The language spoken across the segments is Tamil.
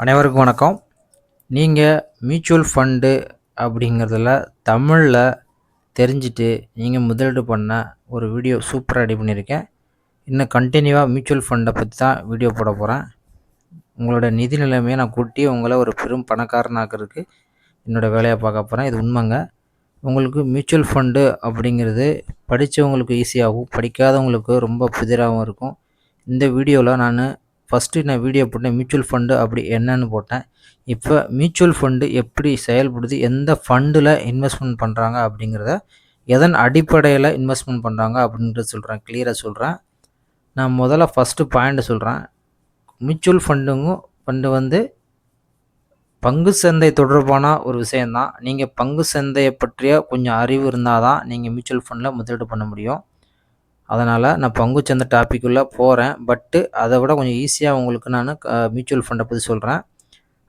அனைவருக்கும் வணக்கம். நீங்கள் மியூச்சுவல் ஃபண்டு அப்படிங்கிறதுல தமிழில் தெரிஞ்சுட்டு நீங்கள் முதலீடு பண்ண ஒரு வீடியோ சூப்பராக ரெடி பண்ணியிருக்கேன். இன்னும் கண்டினியூவாக மியூச்சுவல் ஃபண்டை பற்றி தான் வீடியோ போட போகிறேன். உங்களோட நிதி நிலைமையை நான் கூட்டி உங்களை ஒரு பெரும் பணக்காரனாக்கிறதுக்கு என்னோடய வேலையை பார்க்க போகிறேன். இது உண்மைங்க. உங்களுக்கு மியூச்சுவல் ஃபண்டு அப்படிங்கிறது படித்தவங்களுக்கு ஈஸியாகவும் படிக்காதவங்களுக்கு ரொம்ப புதிராகவும் இருக்கும். இந்த வீடியோவில் நான் வீடியோ போட்டேன், மியூச்சுவல் ஃபண்டு அப்படி என்னன்னு போட்டேன். இப்போ மியூச்சுவல் ஃபண்டு எப்படி செயல்படுது, எந்த ஃபண்டில் இன்வெஸ்ட்மெண்ட் பண்ணுறாங்க அப்படிங்கிறத, எதன் அடிப்படையில் இன்வெஸ்ட்மெண்ட் பண்ணுறாங்க அப்படின்றத சொல்கிறேன், கிளியராக சொல்கிறேன். நான் முதல்ல ஃபஸ்ட்டு பாயிண்ட் சொல்கிறேன். மியூச்சுவல் ஃபண்டு வந்து பங்கு சந்தை தொடர்பான ஒரு விஷயந்தான். நீங்கள் பங்கு சந்தையை பற்றிய கொஞ்சம் அறிவு இருந்தால் தான் நீங்கள் மியூச்சுவல் ஃபண்டில் முதலீடு பண்ண முடியும். அதனால் நான் பங்குச்சந்தை டாப்பிக்குள்ளே போகிறேன். பட்டு அதை விட கொஞ்சம் ஈஸியாக உங்களுக்கு நான் மியூச்சுவல் ஃபண்டை பற்றி சொல்கிறேன்.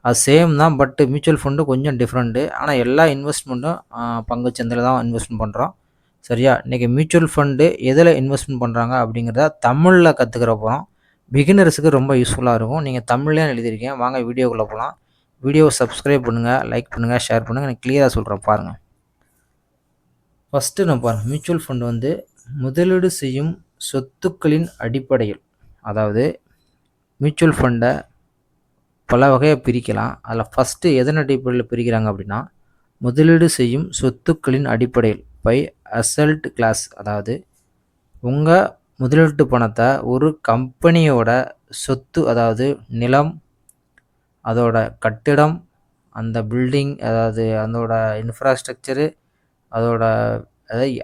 அது சேம் தான், பட்டு மியூச்சுவல் ஃபண்டு கொஞ்சம் டிஃப்ரெண்ட்டு. ஆனால் எல்லா இன்வெஸ்ட்மெண்ட்டும் பங்குச்சந்தையில் தான் இன்வெஸ்ட்மெண்ட் பண்ணுறோம். சரியா? இன்றைக்கி மியூச்சுவல் ஃபண்டு எதில் இன்வெஸ்ட்மெண்ட் பண்ணுறாங்க அப்படிங்கிறத தமிழில் கற்றுக்கிற போகிறோம். பிகினர்ஸுக்கு ரொம்ப யூஸ்ஃபுல்லாக இருக்கும். நீங்கள் தமிழ்லேயே எழுதியிருக்கேன். வாங்க வீடியோக்குள்ளே போகலாம். வீடியோவை சப்ஸ்கிரைப் பண்ணுங்கள், லைக் பண்ணுங்கள், ஷேர் பண்ணுங்கள். எனக்கு கிளியராக சொல்கிறேன் பாருங்கள். ஃபஸ்ட்டு நான் பாருங்கள், மியூச்சுவல் ஃபண்டு வந்து முதலீடு செய்யும் சொத்துக்களின் அடிப்படையில், அதாவது மியூச்சுவல் ஃபண்டை பல வகையாக பிரிக்கலாம். அதில் ஃபஸ்ட்டு எதன் அடிப்படையில் பிரிக்கிறாங்க அப்படின்னா, முதலீடு செய்யும் சொத்துக்களின் அடிப்படையில் பை அசல்ட் கிளாஸ். அதாவது உங்கள் முதலீட்டு பணத்தை ஒரு கம்பெனியோட சொத்து, அதாவது நிலம், அதோட கட்டிடம், அந்த பில்டிங், அதாவது அதோட இன்ஃப்ராஸ்ட்ரக்சரு,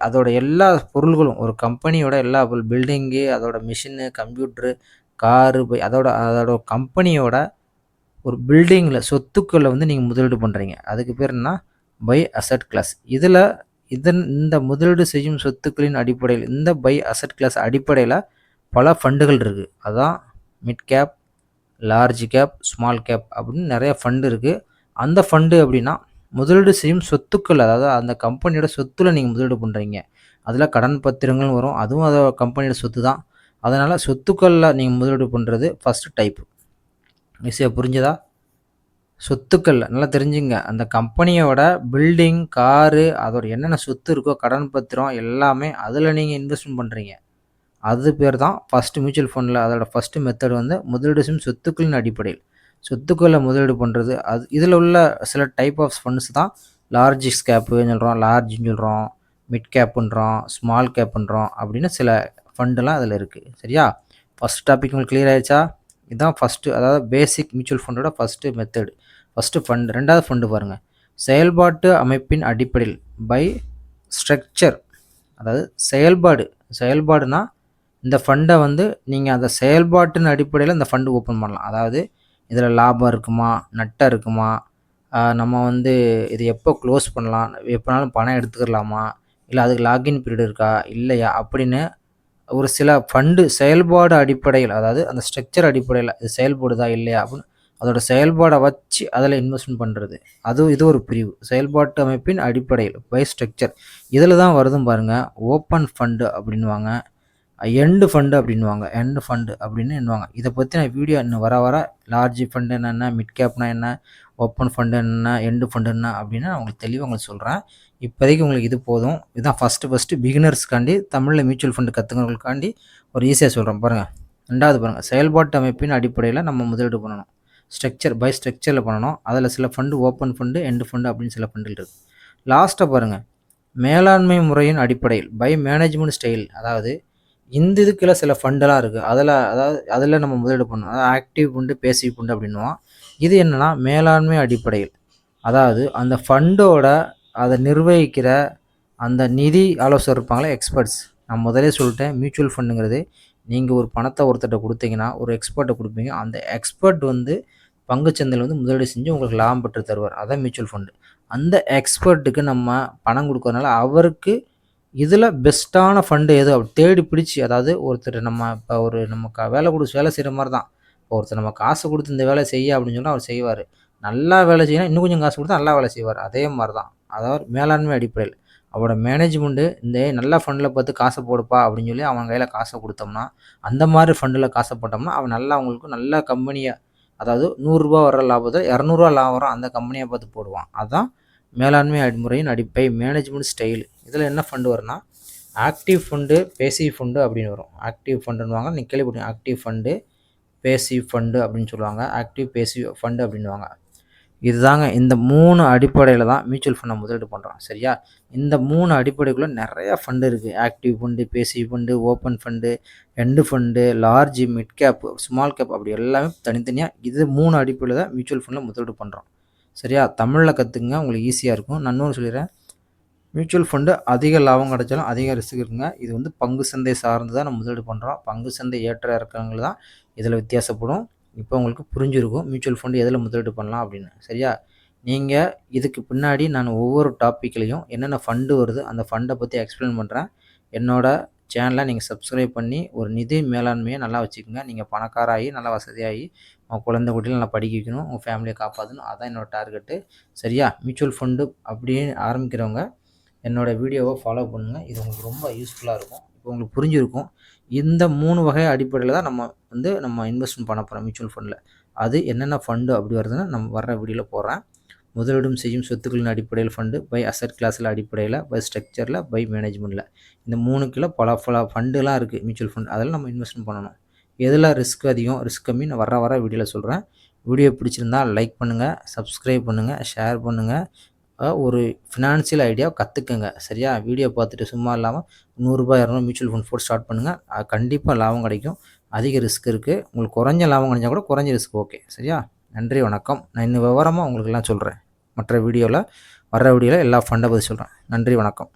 அதோட எல்லா பொருள்களும், ஒரு கம்பெனியோட எல்லா பில்டிங்கு, அதோட மிஷினு, கம்ப்யூட்ரு, காரு, அதோட கம்பெனியோட ஒரு பில்டிங்கில் சொத்துக்களில் வந்து நீங்கள் முதலீடு பண்ணுறீங்க. அதுக்கு பேர் என்ன? By asset class. இந்த முதலீடு செய்யும் சொத்துக்களின் அடிப்படையில், இந்த பை அசட் கிளாஸ் அடிப்படையில் பல ஃபண்டுகள் இருக்குது. அதான் mid cap, large cap, small cap அப்படின்னு நிறைய ஃபண்டு இருக்குது. அந்த ஃபண்டு அப்படின்னா முதலீடு செய்யும் சொத்துக்கள், அதாவது அந்த கம்பெனியோட சொத்தில் நீங்கள் முதலீடு பண்ணுறீங்க. அதில் கடன் பத்திரங்களும் வரும், அதுவும் அதோட கம்பெனியோட சொத்து தான். அதனால் சொத்துக்களில் நீங்கள் முதலீடு பண்ணுறது ஃபஸ்ட்டு டைப்பு. ஈஸியாக புரிஞ்சுதா? சொத்துக்கள் நல்லா தெரிஞ்சுங்க. அந்த கம்பெனியோட பில்டிங், காரு, அதோட என்னென்ன சொத்து இருக்கோ, கடன் பத்திரம் எல்லாமே அதில் நீங்கள் இன்வெஸ்ட்மெண்ட் பண்ணுறீங்க. அது பேர் தான் ஃபஸ்ட்டு மியூச்சுவல் ஃபண்டில். அதோட ஃபஸ்ட்டு மெத்தட் வந்து முதலீடு செய்யும் சொத்துக்களின் அடிப்படையில் சொத்துக்களில் முதலீடு பண்ணுறது. அது இதில் உள்ள சில டைப் ஆஃப் ஃபண்ட்ஸ் தான் லார்ஜ் கேப்புன்னு சொல்கிறோம், லார்ஜ்னு சொல்கிறோம், மிட் கேப்புன்றோம், ஸ்மால் கேப்புன்றோம் அப்படின்னு சில ஃபண்டுலாம் அதில் இருக்குது. சரியா? ஃபஸ்ட் டாபிக் உங்களுக்கு கிளியர் ஆகிடுச்சா? இதுதான் ஃபஸ்ட்டு, அதாவது பேசிக் மியூச்சுவல் ஃபண்டோட ஃபஸ்ட்டு மெத்தடு, ஃபஸ்ட்டு ஃபண்டு. ரெண்டாவது ஃபண்டு பாருங்கள், செயல்பாட்டு அமைப்பின் அடிப்படையில் பை ஸ்ட்ரக்சர். அதாவது செயல்பாடுனா இந்த ஃபண்டை வந்து நீங்கள் அந்த செயல்பாட்டின் அடிப்படையில் இந்த ஃபண்டு ஓப்பன் பண்ணலாம். அதாவது இதில் லாபம் இருக்குமா, நட்டம் இருக்குமா, நம்ம வந்து இது எப்போ க்ளோஸ் பண்ணலாம், எப்போனாலும் பணம் எடுத்துக்கலாமா, இல்லை அதுக்கு லாகின் பீரியட் இருக்கா இல்லையா அப்படின்னு ஒரு சில ஃபண்டு செயல்பாடு அடிப்படையில், அதாவது அந்த ஸ்ட்ரக்சர் அடிப்படையில் இது செயல்படுதா இல்லையா அப்படின்னு அதோட செயல்பாடை வச்சு அதில் இன்வெஸ்ட்மெண்ட் பண்ணுறது. இது ஒரு பிரிவு, செயல்பாட்டு அமைப்பின் அடிப்படையில் பை ஸ்ட்ரக்சர். இதில் தான் வருதும் பாருங்கள், ஓப்பன் ஃபண்டு அப்படின்வாங்க, எண்டு ஃபண்டு அப்படின்னு எண்ணுவாங்க. இதை பற்றி நான் வீடியோ இன்னும் வர லார்ஜ் ஃபண்டு என்ன, மிட் கேப்னா என்ன, ஓப்பன் ஃபண்டு என்ன, எண்டு ஃபண்டு என்ன அப்படின்னு நான் உங்களுக்கு தெளிவாக உங்களுக்கு சொல்கிறேன். இப்போதைக்கு உங்களுக்கு இது போதும். இதுதான் ஃபஸ்ட்டு பிகினர்ஸ்க்காண்டி, தமிழில் மியூச்சுவல் ஃபண்டு கற்றுக்கிறவங்களுக்காண்டி ஒரு ஈஸியாக சொல்கிறேன் பாருங்கள். ரெண்டாவது பாருங்கள், செயல்பாட்டு அமைப்பின் அடிப்படையில் நம்ம முதலீடு பண்ணணும். பை ஸ்ட்ரக்சரில் பண்ணணும். அதில் சில fund open fund, end fund அப்படின்னு சில ஃபண்டுகள் இருக்குது. லாஸ்ட்டாக பாருங்கள், மேலாண்மை முறையின் அடிப்படையில் பை மேனேஜ்மெண்ட் ஸ்டைல். அதாவது இந்த இதுக்குள்ள சில ஃபண்டெல்லாம் இருக்குது, அதில் நம்ம முதலீடு பண்ணணும். அதாவது ஆக்டிவ் ஃபண்டு, பேசிவ் ஃபண்டு அப்படின்னுவோம். இது என்னென்னா மேலாண்மை அடிப்படையில், அதாவது அந்த ஃபண்டோட அதை நிர்வகிக்கிற அந்த நிதி ஆலோசகர் இருப்பாங்களே, எக்ஸ்பர்ட்ஸ். நான் முதலே சொல்லிட்டேன், மியூச்சுவல் ஃபண்டுங்கிறது நீங்கள் ஒரு பணத்தை ஒருத்தர்கிட்ட கொடுத்தீங்கன்னா ஒரு எக்ஸ்பர்ட்டை கொடுப்பீங்க. அந்த எக்ஸ்பர்ட் வந்து பங்குச்சந்தையில் வந்து முதலீடு செஞ்சு உங்களுக்கு லாபம் பெற்று தருவார். அதான் மியூச்சுவல் ஃபண்டு. அந்த எக்ஸ்பர்ட்டுக்கு நம்ம பணம் கொடுக்கறதுனால அவருக்கு இதில் பெஸ்ட்டான ஃபண்டு எது அப்படி தேடி பிடிச்சி, அதாவது ஒருத்தர் நம்ம இப்போ நம்ம வேலை செய்கிற மாதிரி தான். இப்போ ஒருத்தர் நம்ம காசு கொடுத்து இந்த வேலை செய்ய அப்படின்னு சொன்னால் அவர் செய்வார். நல்லா வேலை செய்யணும், இன்னும் கொஞ்சம் காசு கொடுத்தா நல்லா வேலை செய்வார். அதே மாதிரி தான், அதாவது மேலாண்மை அடிப்படையில் அவரோட மேனேஜ்மெண்ட்டு இந்த நல்ல ஃபண்டில் பார்த்து காசை போடுப்பா அப்படின்னு சொல்லி அவன் கையில் காசை கொடுத்தோம்னா, அந்த மாதிரி ஃபண்டில் காசை போட்டோம்னா அவன் நல்லா அவங்களுக்கு நல்ல கம்பெனியை, அதாவது ரூ. 100 வர லாபத்தை ரூ. 200 லாபம் வரும் அந்த கம்பெனியை பார்த்து போடுவான். அதுதான் மேலாண்மை அடிமுறையின் அடிப்படை மேனேஜ்மெண்ட் ஸ்டைல். இதில் என்ன ஃபண்டு வரும்னா ஆக்டிவ் ஃபண்டு, பேசிவ் ஃபண்டு அப்படின்னு வரும். ஆக்டிவ் ஃபண்டுன்னுவாங்க, நீங்கள் கேள்விப்பட்டீங்க. ஆக்டிவ் ஃபண்டு, பேசிவ் ஃபண்டு அப்படின்னு சொல்லுவாங்க. ஆக்டிவ் பேசிவ் ஃபண்டு அப்படின்வாங்க. இதுதாங்க இந்த 3 அடிப்படையில் தான் மியூச்சுவல் ஃபண்டை முதலீடு பண்ணுறோம். சரியா? இந்த 3 அடிப்படைக்குள்ளே நிறையா ஃபண்டு இருக்குது. Active fund, passive fund, open fund, end fund, large, mid cap, small cap, அப்படி எல்லாமே தனித்தனியாக இது 3 அடிப்படையில் தான் மியூச்சுவல் ஃபண்டில் முதலீடு பண்ணுறோம். சரியா? தமிழில் கற்றுக்குங்க, உங்களுக்கு ஈஸியாக இருக்கும். நான் இன்னொன்று சொல்லிடுறேன். மியூச்சுவல் ஃபண்டு அதிக லாபம் கிடைச்சாலும் அதிக ரிஸ்க் இருக்குங்க. இது வந்து பங்கு சந்தை சார்ந்து தான் நம்ம முதலீடு பண்ணுறோம். பங்கு சந்தை ஏற்ற இறக்கங்கள் தான் இதில் வித்தியாசப்படும். இப்போ உங்களுக்கு புரிஞ்சிருக்கும் மியூச்சுவல் ஃபண்டு எதில் முதலீடு பண்ணலாம் அப்படின்னு. சரியா? நீங்கள் இதுக்கு பின்னாடி நான் ஒவ்வொரு டாப்பிக்லையும் என்னென்ன ஃபண்டு வருது அந்த ஃபண்டை பற்றி எக்ஸ்பிளைன் பண்ணுறேன். என்னோட சேனலை நீங்கள் சப்ஸ்கிரைப் பண்ணி ஒரு நிதி மேலாண்மையை நல்லா வச்சுக்கோங்க. நீங்கள் பணக்காராகி நல்லா வசதியாகி உங்கள் குழந்தை குட்டியில் நல்லா படிக்க வைக்கணும், உங்கள் ஃபேமிலியை காப்பாற்றணும். அதான் என்னோடய டார்கெட்டு. சரியா? மியூச்சுவல் ஃபண்டு அப்படியே ஆரம்பிக்கிறவங்க என்னோடய வீடியோவை ஃபாலோ பண்ணுங்கள். இது உங்களுக்கு ரொம்ப யூஸ்ஃபுல்லாக இருக்கும். இப்போ உங்களுக்கு புரிஞ்சிருக்கும். இந்த 3 வகை அடிப்படையில் தான் நம்ம இன்வெஸ்ட்மெண்ட் பண்ண போகிறோம் மியூச்சுவல் ஃபண்டில். அது என்னென்ன ஃபண்டு அப்படி வருதுன்னு நம்ம வர்ற வீடியோவில் போடுறேன். முதலீடும் செய்யும் சொத்துக்களின் அடிப்படையில் ஃபண்டு, பை அசட் கிளாஸில் அடிப்படையில், பை ஸ்ட்ரக்சரில், பை மேனேஜ்மெண்ட்டில். இந்த 3க்குள்ள பல ஃபண்டுலாம் இருக்குது மியூச்சுவல் ஃபண்ட். அதில் நம்ம இன்வெஸ்ட்மெண்ட் பண்ணணும். எதில் ரிஸ்க் அதிகம், ரிஸ்க் கம்மி நான் வர வீடியோவில் சொல்கிறேன். வீடியோ பிடிச்சிருந்தால் லைக் பண்ணுங்கள், சப்ஸ்கிரைப் பண்ணுங்கள், ஷேர் பண்ணுங்கள். ஒரு ஃபினான்ஷியல் ஐடியாவை கற்றுக்குங்க. சரியா? வீடியோ பார்த்துட்டு சும்மா இல்லாமல் ரூ. 100 200 மியூச்சுவல் ஃபண்ட் போட்டு ஸ்டார்ட் பண்ணுங்கள். கண்டிப்பாக லாபம் கிடைக்கும். அதிக ரிஸ்க் இருக்குது. உங்களுக்கு குறைஞ்ச லாபம் கிடைச்சா கூட குறைஞ்ச ரிஸ்க் ஓகே. சரியா? நன்றி, வணக்கம். நான் இன்னும் விவரமாக உங்களுக்கு எல்லாம் சொல்கிறேன். மற்ற வீடியோவில் வர்ற வீடியோவில் எல்லா ஃபண்டை பற்றி சொல்கிறேன். நன்றி, வணக்கம்.